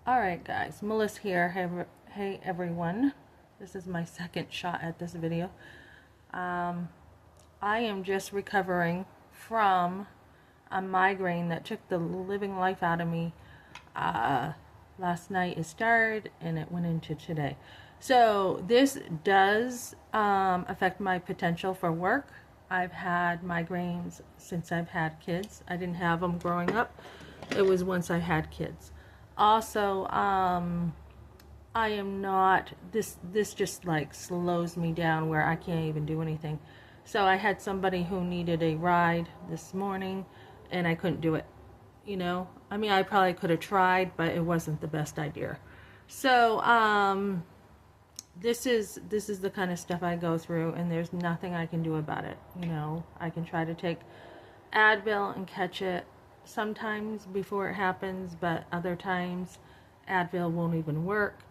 Alright guys, Melissa here. Hey everyone. This is my second shot at this video. Um, I am just recovering from a migraine that took the living life out of me. Last night it started and it went into today. So this does affect my potential for work. I've had migraines since I've had kids. I didn't have them growing up. It was once I had kids. Also, I am not, this just like slows me down where I can't even do anything. So I had somebody who needed a ride this morning and I couldn't do it. I mean, I probably could have tried, but it wasn't the best idea. So, this is the kind of stuff I go through and there's nothing I can do about it. I can try to take Advil and catch it sometimes before it happens, but other times Advil won't even work.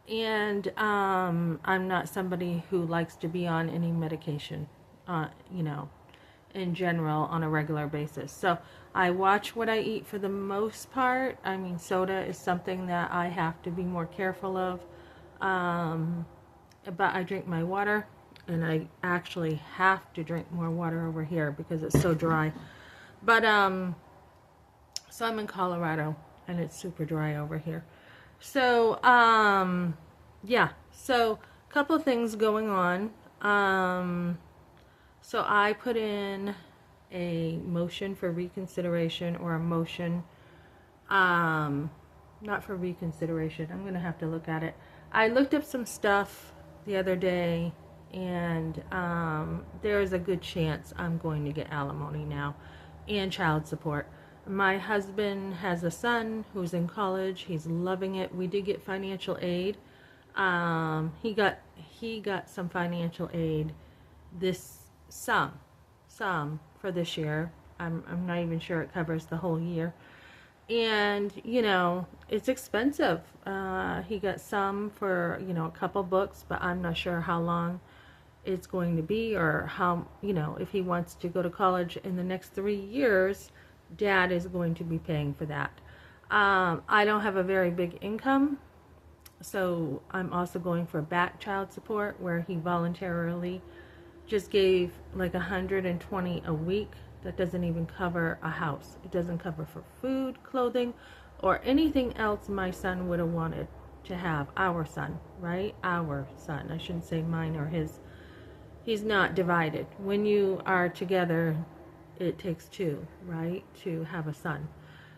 And I'm not somebody who likes to be on any medication, in general on a regular basis. So I watch what I eat for the most part. I mean, soda is something that I have to be more careful of. But I drink my water, and I actually have to drink more water over here because it's so dry. But so I'm in Colorado and it's super dry over here. So yeah, so a couple of things going on. So I put in a motion for reconsideration, or a motion, not for reconsideration. I'm gonna have to look at it. I looked up some stuff the other day, and there is a good chance I'm going to get alimony now and child support. My husband has a son who's in college. He's loving it. We did get financial aid. He got some financial aid, some for this year. I'm not even sure it covers the whole year. And it's expensive. He got some for a couple books, but I'm not sure how long it's going to be, or how, if he wants to go to college in the next 3 years, Dad is going to be paying for that. I don't have a very big income, so I'm also going for back child support, where he voluntarily just gave like 120 a week. That doesn't even cover a house. It doesn't cover for food, clothing, or anything else my son would have wanted to have. Our son, right? Our son. I shouldn't say mine or his. He's not divided. When you are together, it takes two, right, to have a son.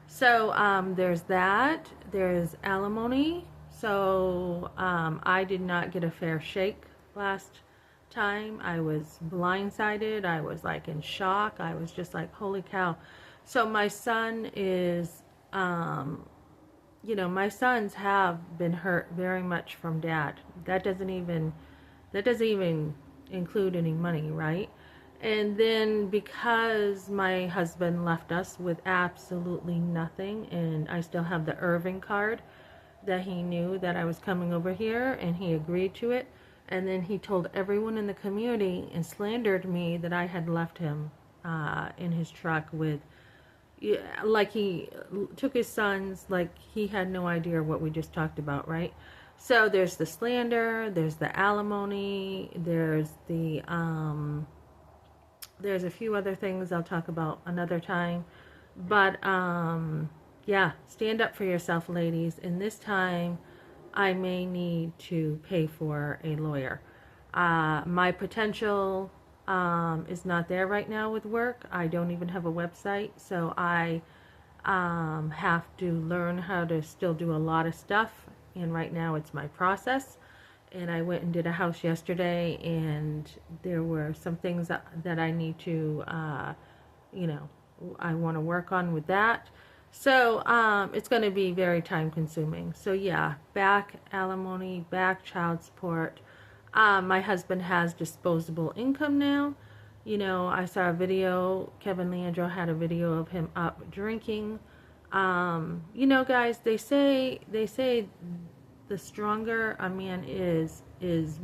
So there's that. There's alimony. So I did not get a fair shake last time. I was blindsided. I was like in shock. I was just like, holy cow. So my son is, my sons have been hurt very much from Dad. That doesn't even include any money, right? And then because my husband left us with absolutely nothing, and I still have the Irving card that he knew that I was coming over here, and he agreed to it. And then he told everyone in the community and slandered me that I had left him in his truck with, like he took his sons, like he had no idea what we just talked about, right? So there's the slander, there's the alimony, there's a few other things I'll talk about another time. But yeah, stand up for yourself, ladies. And this time I may need to pay for a lawyer. My potential is not there right now with work. I don't even have a website, so I have to learn how to still do a lot of stuff, and right now it's my process. And I went and did a house yesterday, and there were some things that I need to, I want to work on with that. So it's going to be very time consuming. So yeah, back alimony, back child support. My husband has disposable income now. I saw a video, Kevin Leandro had a video of him up drinking. Guys, they say the stronger a man is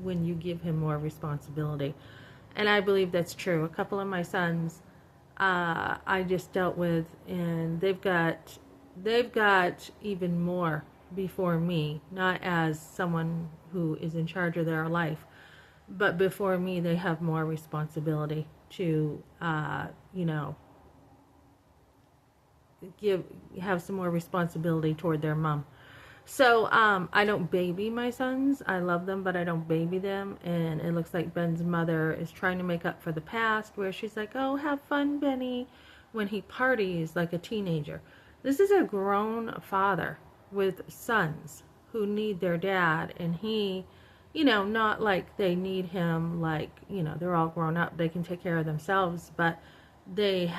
when you give him more responsibility. And I believe that's true. A couple of my sons, I just dealt with, and they've got even more before me, not as someone who is in charge of their life, but before me, they have more responsibility to, you know, give have some more responsibility toward their mom. So I don't baby my sons. I love them, but I don't baby them. And it looks like Ben's mother is trying to make up for the past, where she's like, "Oh, have fun, Benny," when he parties like a teenager. This is a grown father with sons who need their dad, and he, you know, not like they need him, like, you know, they're all grown up, they can take care of themselves, but they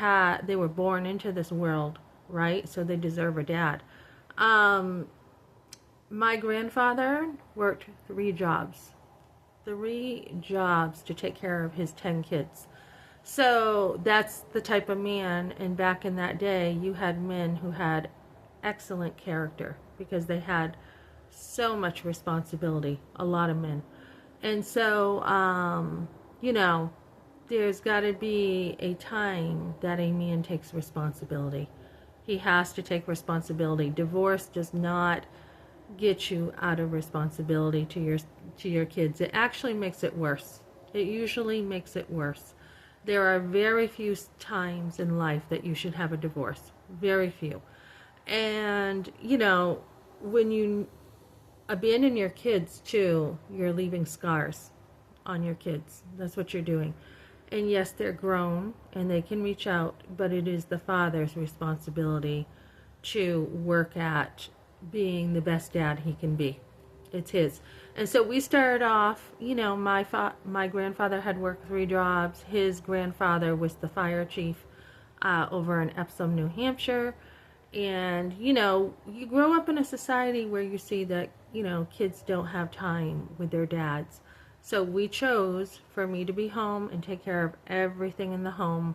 were born into this world, right? So they deserve a dad. My grandfather worked 3 jobs. 3 jobs to take care of his 10 kids. So that's the type of man, and back in that day, you had men who had excellent character because they had so much responsibility, a lot of men. And so, you know, there's got to be a time that a man takes responsibility. He has to take responsibility. Divorce does not get you out of responsibility to your kids. It actually makes it worse. It usually makes it worse. There are very few times in life that you should have a divorce. Very few. And, you know, when you abandon your kids too, you're leaving scars on your kids. That's what you're doing. And yes, they're grown and they can reach out, but it is the father's responsibility to work at being the best dad he can be. It's his. And so we started off, you know, my grandfather had worked 3 jobs. His grandfather was the fire chief over in Epsom, New Hampshire. And, you know, you grow up in a society where you see that, you know, kids don't have time with their dads. So we chose for me to be home and take care of everything in the home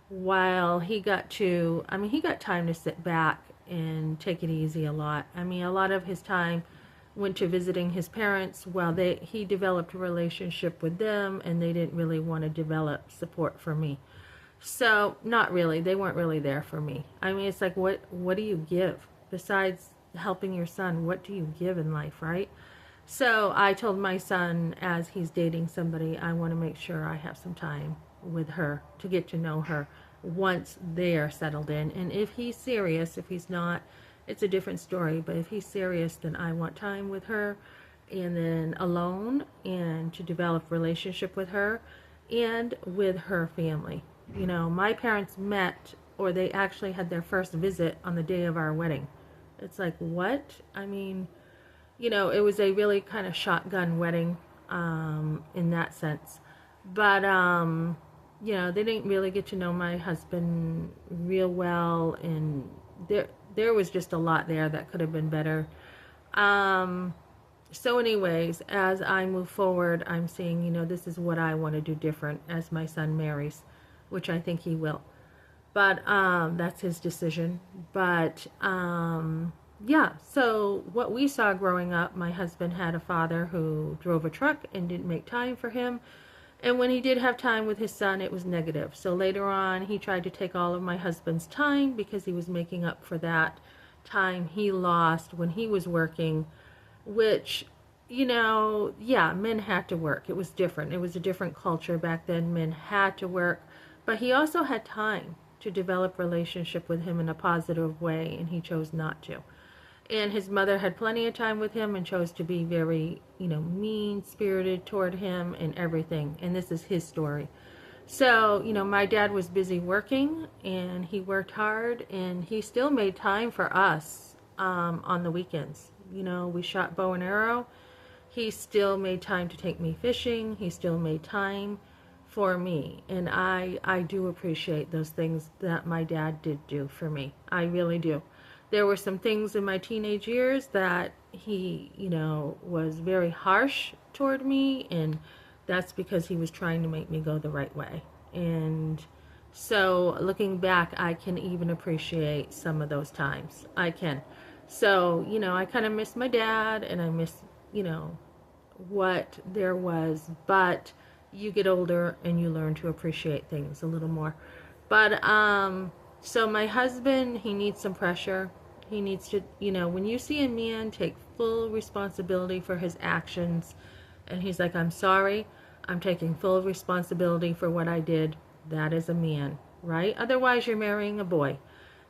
while he got time to sit back and take it easy a lot. I mean, a lot of his time went to visiting his parents while he developed a relationship with them, and they didn't really want to develop support for me. So, not really. They weren't really there for me. I mean, it's like, what do you give? Besides helping your son, what do you give in life, right? So, I told my son, as he's dating somebody, I want to make sure I have some time with her to get to know her once they're settled in. And if he's serious, if he's not, it's a different story. But if he's serious, then I want time with her, and then alone, and to develop relationship with her and with her family. You know, my parents met, or they actually had their first visit on the day of our wedding. It's like, what? I mean, you know, it was a really kind of shotgun wedding in that sense. But, you know, they didn't really get to know my husband real well, and there was just a lot there that could have been better. So anyways, as I move forward, I'm saying, you know, this is what I want to do different as my son marries, which I think he will. But that's his decision. But yeah, so what we saw growing up, my husband had a father who drove a truck and didn't make time for him. And when he did have time with his son, it was negative. So later on, he tried to take all of my husband's time because he was making up for that time he lost when he was working, which, you know, yeah, men had to work. It was different. It was a different culture back then. Men had to work. But he also had time to develop relationship with him in a positive way, and he chose not to. And his mother had plenty of time with him and chose to be very, you know, mean-spirited toward him and everything. And this is his story. So, you know, my dad was busy working, and he worked hard, and he still made time for us on the weekends. You know, we shot bow and arrow. He still made time to take me fishing. He still made time for me. And I do appreciate those things that my dad did do for me. I really do. There were some things in my teenage years that he, you know, was very harsh toward me, and that's because he was trying to make me go the right way. And so looking back, I can even appreciate some of those times. I can. So, you know, I kind of miss my dad, and I miss, you know, what there was. But you get older and you learn to appreciate things a little more. But so my husband, he needs some pressure. He needs to, you know, when you see a man take full responsibility for his actions and he's like, I'm sorry, I'm taking full responsibility for what I did, that is a man, right? Otherwise, you're marrying a boy.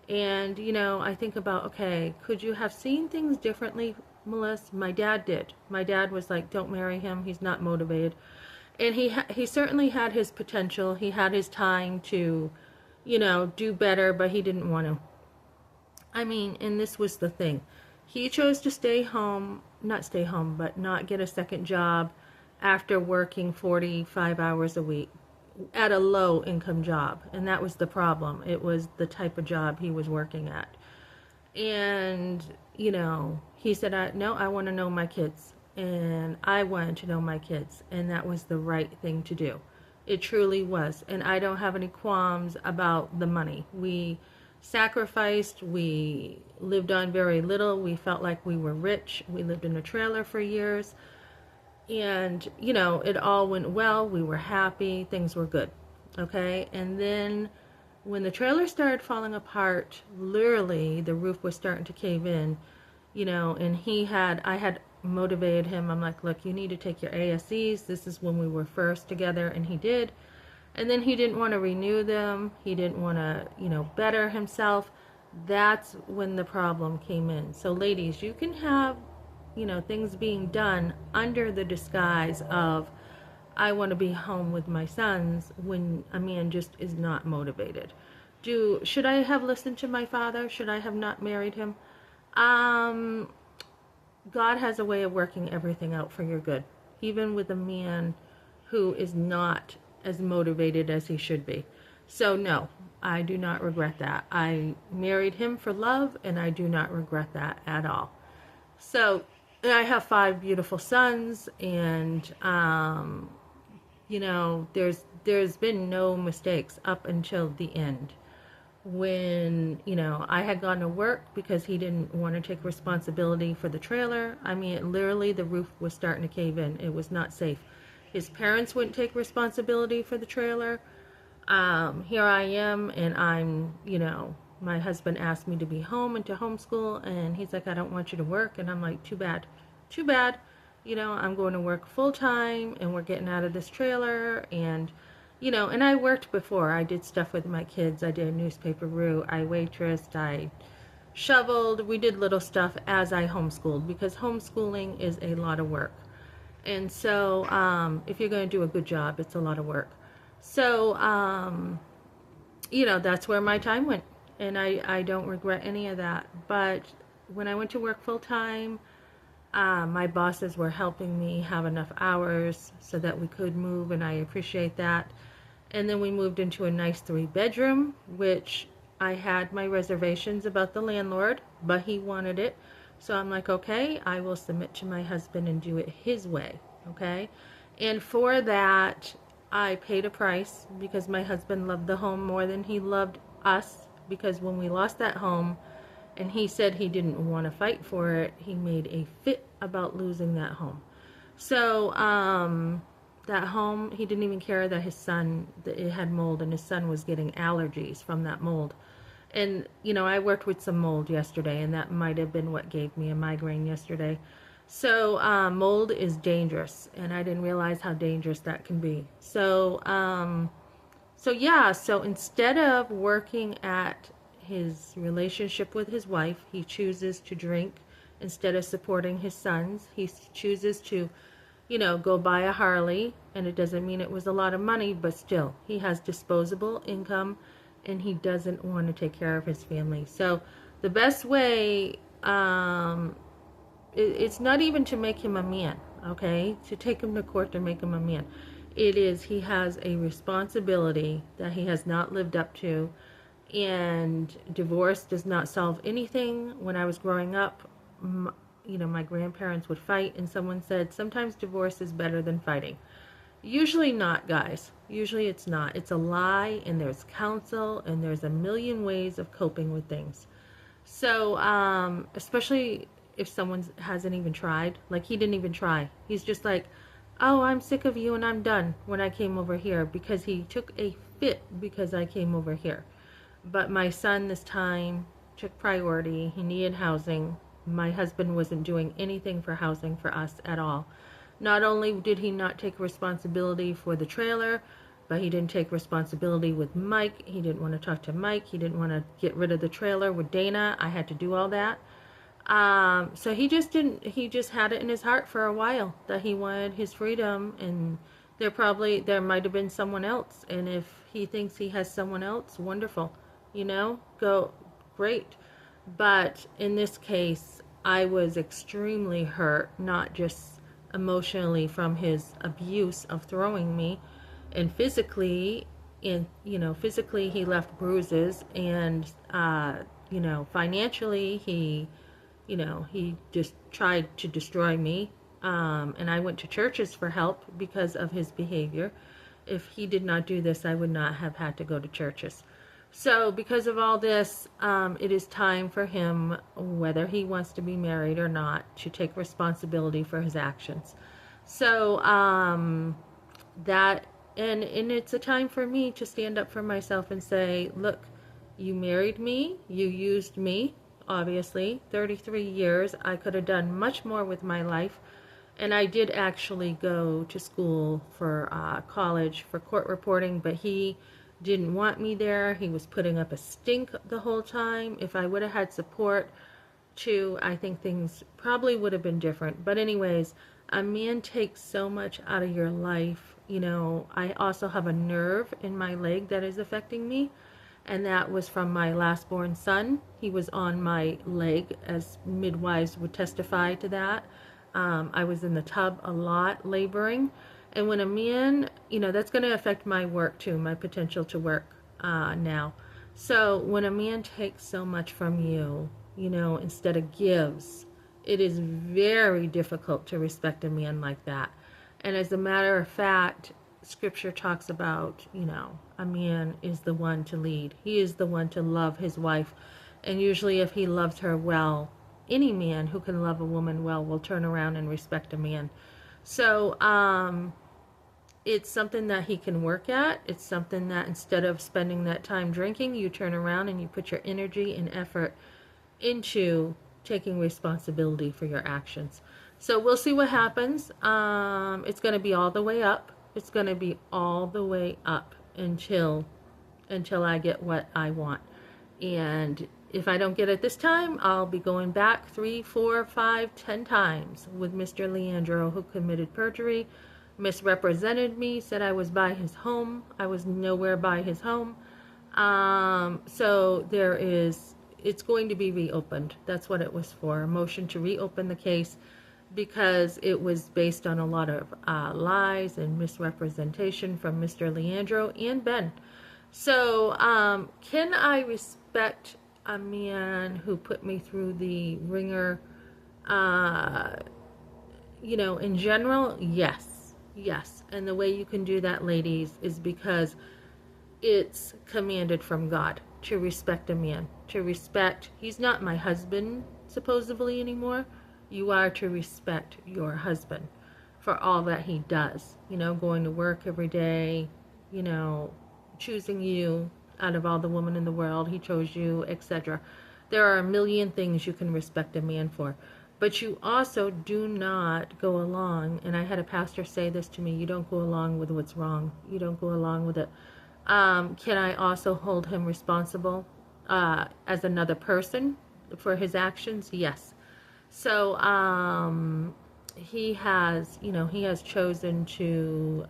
And, you know, I think about, okay, could you have seen things differently, Melissa? My dad did. My dad was like, don't marry him. He's not motivated. And he certainly had his potential. He had his time to, you know, do better, but he didn't want to. I mean, and this was the thing. He chose to stay home, not stay home, but not get a second job after working 45 hours a week at a low income job. And that was the problem. It was the type of job he was working at. And, you know, he said, no, I want to know my kids. And I wanted to know my kids. And that was the right thing to do. It truly was. And I don't have any qualms about the money. We sacrificed. We lived on very little. We felt like we were rich. We lived in a trailer for years. And, you know, it all went well. We were happy. Things were good. Okay? And then when the trailer started falling apart, literally the roof was starting to cave in, you know, and I had motivated him. I'm like, look, you need to take your ASCs. This is when we were first together, and he did. And then he didn't want to renew them. He didn't want to, you know, better himself. That's when the problem came in. So ladies, you can have, you know, things being done under the disguise of, I want to be home with my sons, when a man just is not motivated. Should I have listened to my father? Should I have not married him? God has a way of working everything out for your good, even with a man who is not as motivated as he should be. So no, I do not regret that. I married him for love, and I do not regret that at all. So, and I have 5 beautiful sons, and you know, there's been no mistakes up until the end. When, you know, I had gone to work because he didn't want to take responsibility for the trailer. I mean, literally the roof was starting to cave in. It was not safe. His parents wouldn't take responsibility for the trailer. Here I am, and I'm, you know, my husband asked me to be home and to homeschool, and he's like, I don't want you to work. And I'm like, too bad. Too bad. You know, I'm going to work full time, and we're getting out of this trailer. And, you know, and I worked before. I did stuff with my kids. I did a newspaper route. I waitressed. I shoveled. We did little stuff as I homeschooled, because homeschooling is a lot of work. And so if you're going to do a good job, it's a lot of work. So, you know, that's where my time went. And I don't regret any of that. But when I went to work full time, my bosses were helping me have enough hours so that we could move, and I appreciate that. And then we moved into a nice 3-bedroom, which I had my reservations about the landlord, but he wanted it. So I'm like, okay, I will submit to my husband and do it his way, okay? And for that, I paid a price, because my husband loved the home more than he loved us, because when we lost that home, and he said he didn't want to fight for it, he made a fit about losing that home. So that home, he didn't even care that his son, that it had mold, and his son was getting allergies from that mold. And, you know, I worked with some mold yesterday, and that might have been what gave me a migraine yesterday. So mold is dangerous, and I didn't realize how dangerous that can be. So, yeah, so instead of working at his relationship with his wife, he chooses to drink instead of supporting his sons. He chooses to, you know, go buy a Harley, and it doesn't mean it was a lot of money, but still, he has disposable income, and he doesn't want to take care of his family. So the best way, it's not even to make him a man, okay, to take him to court to make him a man. It is, he has a responsibility that he has not lived up to, and divorce does not solve anything. When I was growing up, you know, my grandparents would fight, and someone said, sometimes divorce is better than fighting. Usually not, guys. Usually it's not. It's a lie, and there's counsel, and there's a million ways of coping with things. So, especially if someone hasn't even tried. Like, he didn't even try. He's just like, oh, I'm sick of you and I'm done when I came over here, because he took a fit because I came over here. But my son this time, took priority. He needed housing. My husband wasn't doing anything for housing for us at all. Not only did he not take responsibility for the trailer, but he didn't take responsibility with Mike. He didn't want to talk to Mike. He didn't want to get rid of the trailer with Dana. I had to do all that. So he just had it in his heart for a while that he wanted his freedom, and there might have been someone else. And if he thinks he has someone else, wonderful, go, great. But in this case, I was extremely hurt, not just emotionally from his abuse of throwing me, and physically, physically he left bruises, and financially he just tried to destroy me. And I went to churches for help because of his behavior. If he did not do this, I would not have had to go to churches. So because of all this, it is time for him, whether he wants to be married or not, to take responsibility for his actions. So and it's a time for me to stand up for myself and say, look, you married me, you used me, obviously, 33 years. I could have done much more with my life. And I did actually go to school for college for court reporting, but he didn't want me there. He was putting up a stink the whole time. If I would have had support too, I think things probably would have been different. But anyways, a man takes so much out of your life. I also have a nerve in my leg that is affecting me, and that was from my last born son. He was on my leg, as midwives would testify to that. I was in the tub a lot, laboring. And when a man, that's going to affect my work too, my potential to work now. So when a man takes so much from you, instead of gives, it is very difficult to respect a man like that. And as a matter of fact, Scripture talks about, a man is the one to lead. He is the one to love his wife. And usually if he loves her well, any man who can love a woman well will turn around and respect a man. So it's something that he can work at. It's something that instead of spending that time drinking, you turn around and you put your energy and effort into taking responsibility for your actions. So we'll see what happens. It's going to be all the way up. It's going to be all the way up until I get what I want. And if I don't get it this time, I'll be going back 3, 4, 5, 10 times with Mr. Leandro, who committed perjury, misrepresented me, said I was by his home. I was nowhere by his home. So it's going to be reopened. That's what it was for, a motion to reopen the case, because it was based on a lot of lies and misrepresentation from Mr. Leandro and Ben. So can I respect a man who put me through the ringer? In general, yes. And the way you can do that, ladies, is because it's commanded from God to respect a man. He's not my husband, supposedly, anymore. You are to respect your husband for all that he does. Going to work every day, choosing you out of all the women in the world. He chose you, etc. There are a million things you can respect a man for. But you also do not go along, and I had a pastor say this to me, you don't go along with what's wrong. You don't go along with it. Can I also hold him responsible as another person for his actions? Yes. So he has chosen to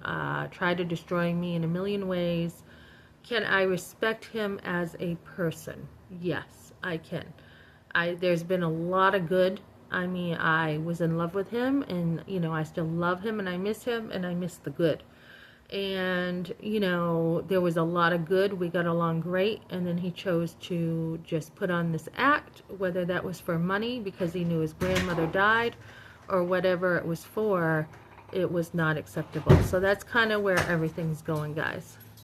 try to destroy me in a million ways. Can I respect him as a person? Yes, I can. There's been a lot of good. I was in love with him, and I still love him, and I miss him, and I miss the good. And there was a lot of good. We got along great, and then he chose to just put on this act, whether that was for money because he knew his grandmother died, or whatever it was for. It was not acceptable. So that's kind of where everything's going, guys.